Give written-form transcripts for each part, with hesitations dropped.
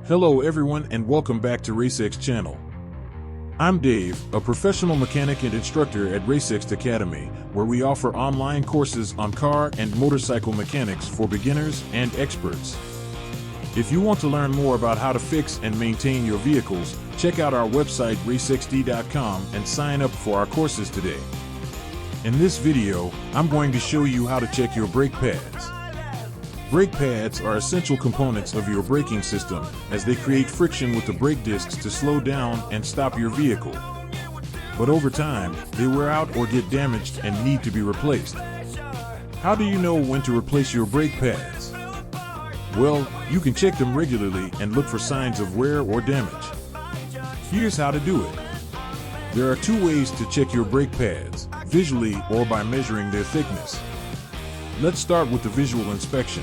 Hello everyone and welcome back to RaceX channel. I'm Dave, a professional mechanic and instructor at RaceX Academy, where we offer online courses on car and motorcycle mechanics for beginners and experts. If you want to learn more about how to fix and maintain your vehicles, check out our website racexd.com and sign up for our courses today. In this video, I'm going to show you how to check your brake pads. Brake pads are essential components of your braking system as they create friction with the brake discs to slow down and stop your vehicle. But over time, they wear out or get damaged and need to be replaced. How do you know when to replace your brake pads? Well, you can check them regularly and look for signs of wear or damage. Here's how to do it. There are two ways to check your brake pads, visually or by measuring their thickness. Let's start with the visual inspection.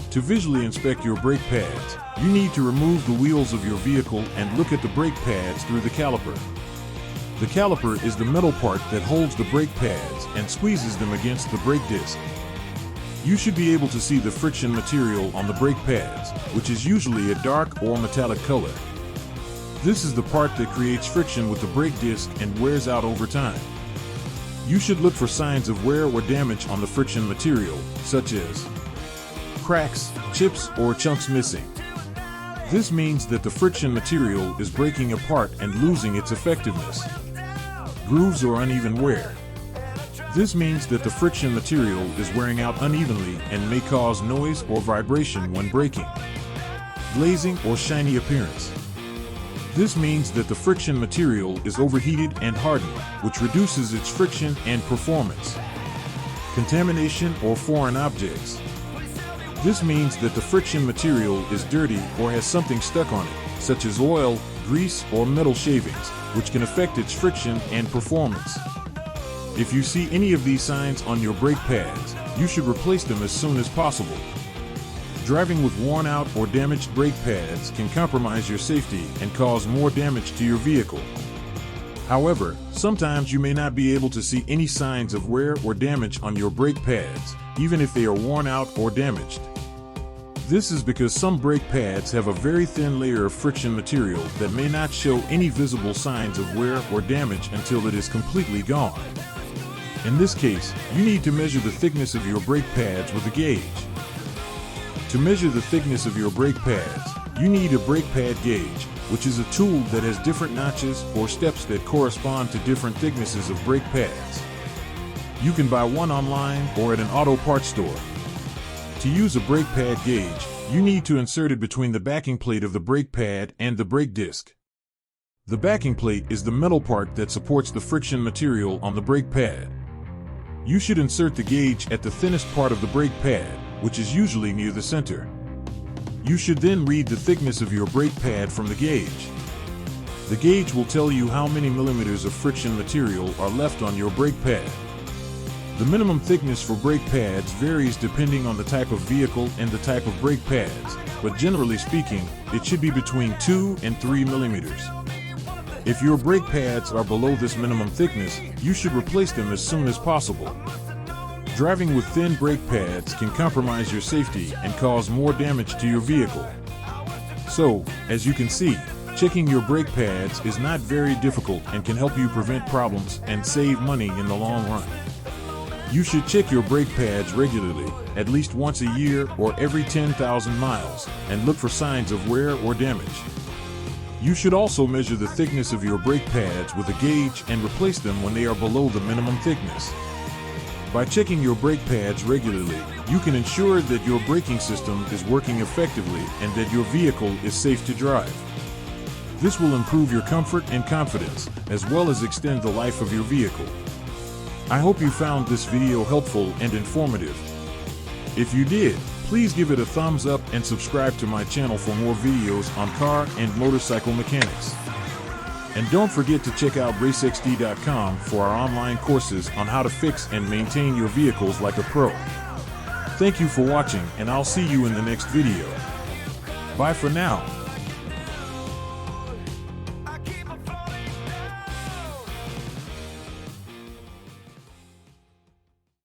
To visually inspect your brake pads, you need to remove the wheels of your vehicle and look at the brake pads through the caliper. The caliper is the metal part that holds the brake pads and squeezes them against the brake disc. You should be able to see the friction material on the brake pads, which is usually a dark or metallic color. This is the part that creates friction with the brake disc and wears out over time. You should look for signs of wear or damage on the friction material, such as cracks, chips, or chunks missing. This means that the friction material is breaking apart and losing its effectiveness. Grooves or uneven wear. This means that the friction material is wearing out unevenly and may cause noise or vibration when braking. Glazing or shiny appearance. This means that the friction material is overheated and hardened, which reduces its friction and performance. Contamination or foreign objects. This means that the friction material is dirty or has something stuck on it, such as oil, grease, or metal shavings, which can affect its friction and performance. If you see any of these signs on your brake pads, you should replace them as soon as possible. Driving with worn out or damaged brake pads can compromise your safety and cause more damage to your vehicle. However, sometimes you may not be able to see any signs of wear or damage on your brake pads, even if they are worn out or damaged. This is because some brake pads have a very thin layer of friction material that may not show any visible signs of wear or damage until it is completely gone. In this case, you need to measure the thickness of your brake pads with a gauge. To measure the thickness of your brake pads, you need a brake pad gauge, which is a tool that has different notches or steps that correspond to different thicknesses of brake pads. You can buy one online or at an auto parts store. To use a brake pad gauge, you need to insert it between the backing plate of the brake pad and the brake disc. The backing plate is the metal part that supports the friction material on the brake pad. You should insert the gauge at the thinnest part of the brake pad, which is usually near the center. You should then read the thickness of your brake pad from the gauge. The gauge will tell you how many millimeters of friction material are left on your brake pad. The minimum thickness for brake pads varies depending on the type of vehicle and the type of brake pads, but generally speaking, it should be between 2 and 3 millimeters. If your brake pads are below this minimum thickness, you should replace them as soon as possible. Driving with thin brake pads can compromise your safety and cause more damage to your vehicle. So, as you can see, checking your brake pads is not very difficult and can help you prevent problems and save money in the long run. You should check your brake pads regularly, at least once a year or every 10,000 miles, and look for signs of wear or damage. You should also measure the thickness of your brake pads with a gauge and replace them when they are below the minimum thickness. By checking your brake pads regularly, you can ensure that your braking system is working effectively and that your vehicle is safe to drive. This will improve your comfort and confidence, as well as extend the life of your vehicle. I hope you found this video helpful and informative. If you did, please give it a thumbs up and subscribe to my channel for more videos on car and motorcycle mechanics. And don't forget to check out racexd.com for our online courses on how to fix and maintain your vehicles like a pro. Thank you for watching, and I'll see you in the next video. Bye for now.